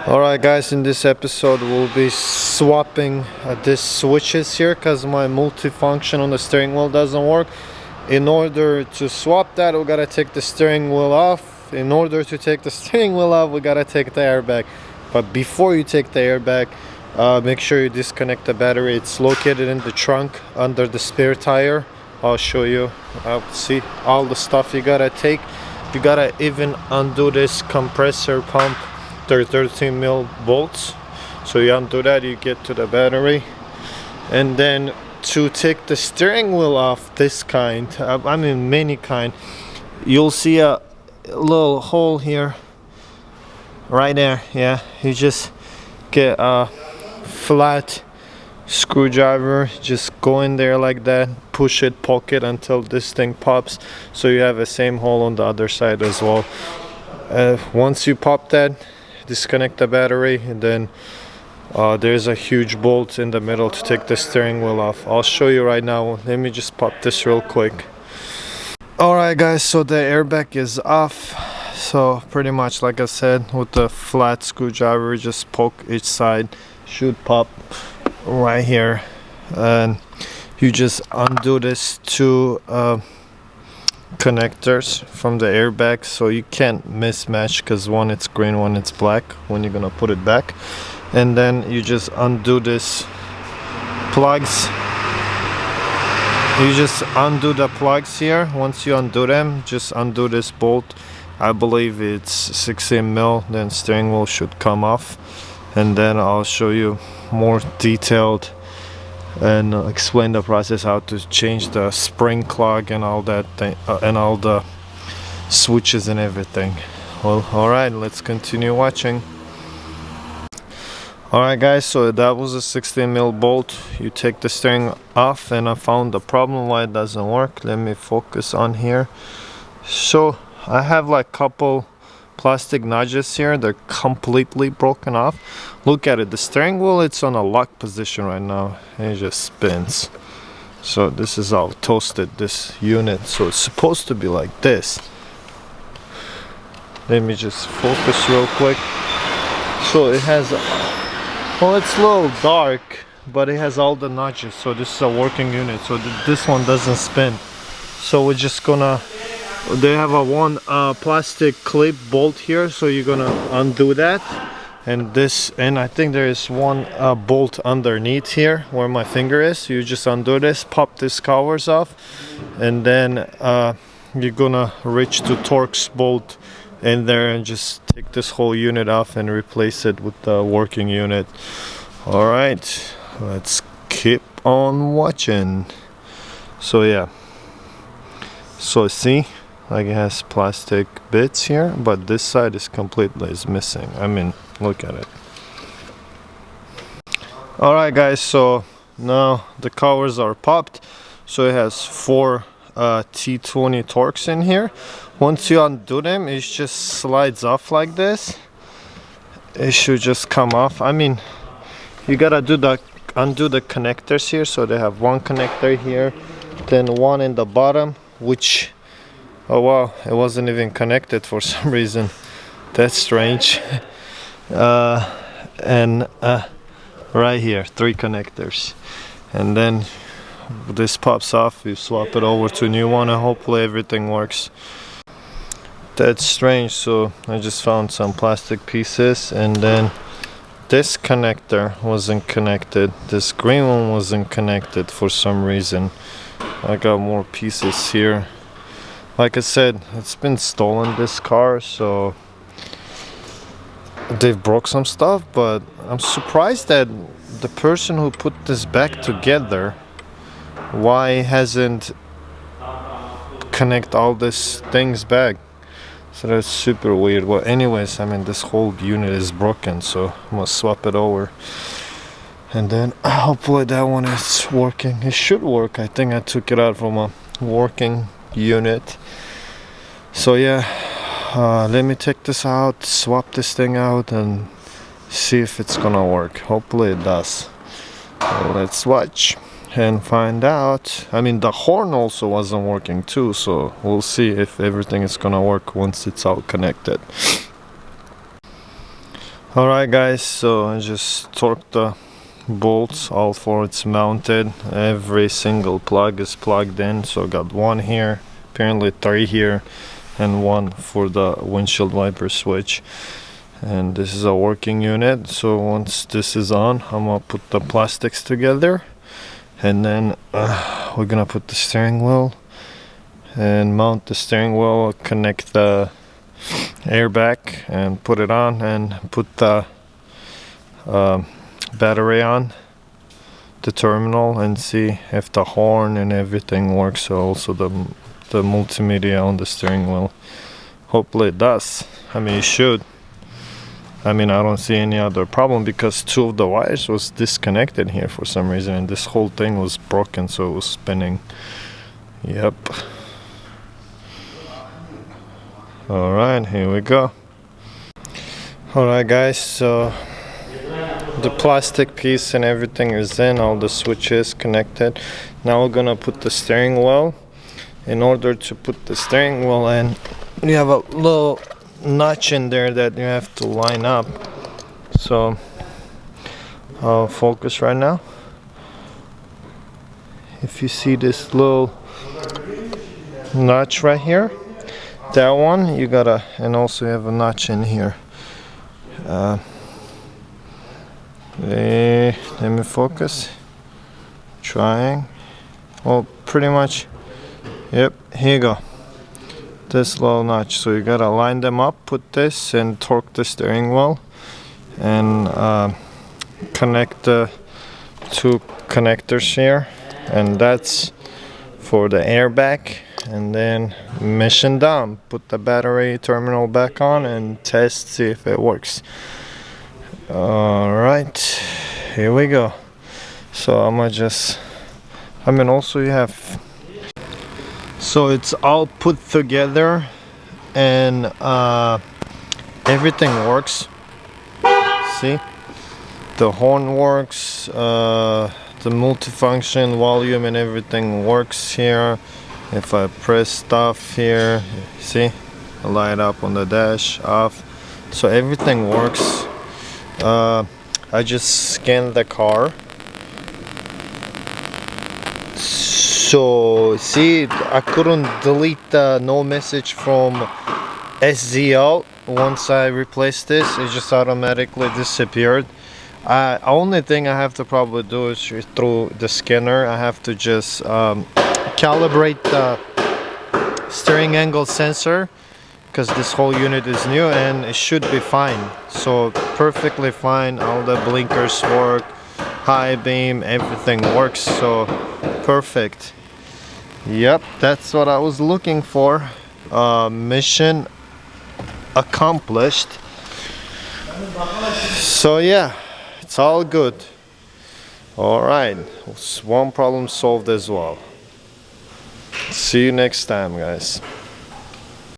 Alright guys, in this episode we'll be swapping these switches here because my multifunction on the steering wheel doesn't work. In order to swap that, we gotta take the steering wheel off. In order to take the steering wheel off, we gotta take the airbag. But before you take the airbag, make sure you disconnect the battery. It's located in the trunk under the spare tire. I'll show you. See all the stuff you gotta take. You gotta even undo this compressor pump. They're 13 mil bolts, so you undo that, you get to the battery. And then to take the steering wheel off, this kind, I mean many kind, you'll see a little hole here right there. Yeah, you just get a flat screwdriver, just go in there like that, push it, poke it until this thing pops, so you have the same hole on the other side as well. Once you pop that, disconnect the battery, and then there's a huge bolt in the middle to take the steering wheel off. I'll show you right now. Let me just pop this real quick. Alright guys, so the airbag is off. So pretty much like I said, with the flat screwdriver, just poke each side, should pop right here, and you just undo this two connectors from the airbag, so you can't mismatch because one it's green, one it's black when you're gonna put it back. And then you just undo this plugs. You just undo the plugs here. Once you undo them, just undo this bolt. I believe it's 16 mil, then steering wheel should come off. And then I'll show you more detailed and explain the process, how to change the spring clog and all that thing, and all the switches and everything. Well, alright, let's continue watching. Alright guys, so that was a 16 mil bolt. You take the steering off, and I found the problem why it doesn't work. Let me focus on here. So I have like couple plastic nudges here, they're completely broken off. Look at it, the steering wheel, it's on a lock position right now, and it just spins. So this is all toasted, this unit, so it's supposed to be like this. Let me just focus real quick. So it has, well, it's a little dark, but it has all the nudges, so this is a working unit, so this one doesn't spin. So we're just gonna, they have a one plastic clip bolt here, so you're gonna undo that, and this, and I think there is one bolt underneath here where my finger is. You just undo this, pop this covers off, and then you're gonna reach to Torx bolt in there and just take this whole unit off and replace it with the working unit. All right, let's keep on watching. So yeah, so see, like it has plastic bits here, but this side is completely missing. I mean, look at it. Alright guys, so now the covers are popped, so it has 4 T20 Torx in here. Once you undo them, it just slides off like this. It should just come off. I mean, you gotta undo the connectors here, so they have one connector here, then one in the bottom, which, oh wow, it wasn't even connected for some reason. That's strange. And right here, 3 connectors. And then this pops off, you swap it over to a new one, and hopefully everything works. That's strange. So I just found some plastic pieces, and then this connector wasn't connected. This green one wasn't connected for some reason. I got more pieces here. Like I said, it's been stolen, this car, so they've broke some stuff, but I'm surprised that the person who put this back together, why hasn't connect all these things back. So that's super weird. Well, anyways, I mean, this whole unit is broken, so I must swap it over. And then hopefully that one is working. It should work. I think I took it out from a working unit. So yeah, let me take this out, swap this thing out, and see if it's gonna work. Hopefully it does. So let's watch and find out. I mean, the horn also wasn't working too, so we'll see if everything is gonna work once it's all connected. Alright guys, so I just torqued the bolts, all four it's mounted, every single plug is plugged in, so I got one here, apparently three here, and one for the windshield wiper switch. And this is a working unit, so once this is on, I'm gonna put the plastics together, and then we're gonna put the steering wheel and mount the steering wheel, connect the airbag and put it on, and put the battery on the terminal and see if the horn and everything works, so also the multimedia on the steering wheel. Hopefully it does. I mean, it should. I mean, I don't see any other problem because two of the wires was disconnected here for some reason, and this whole thing was broken, so it was spinning. Yep. Alright, here we go. Alright guys, so the plastic piece and everything is in, all the switches connected. Now we're gonna put the steering wheel. In order to put the steering wheel in, you have a little notch in there that you have to line up. So I'll focus right now. If you see this little notch right here, that one you gotta, and also you have a notch in here. Let me focus. Trying. Well, pretty much. Yep, here you go. This little notch. So you gotta line them up, put this, and torque the steering wheel, and connect the two connectors here, and that's for the airbag. And then mission done. Put the battery terminal back on and test, see if it works. Alright, here we go. So I'm gonna just, I mean, also you have, so it's all put together, and everything works. See, the horn works, the multifunction volume and everything works here. If I press stuff here, see, I light up on the dash, off, so everything works. I just scanned the car, so see, I couldn't delete the no message from SZL. Once I replaced this, it just automatically disappeared. Only thing I have to probably do is through the scanner, I have to just calibrate the steering angle sensor, because this whole unit is new, and it should be fine. So perfectly fine, all the blinkers work, high beam, everything works, so perfect. Yep, that's what I was looking for. Mission accomplished. So yeah, it's all good. Alright, one problem solved as well. See you next time, guys.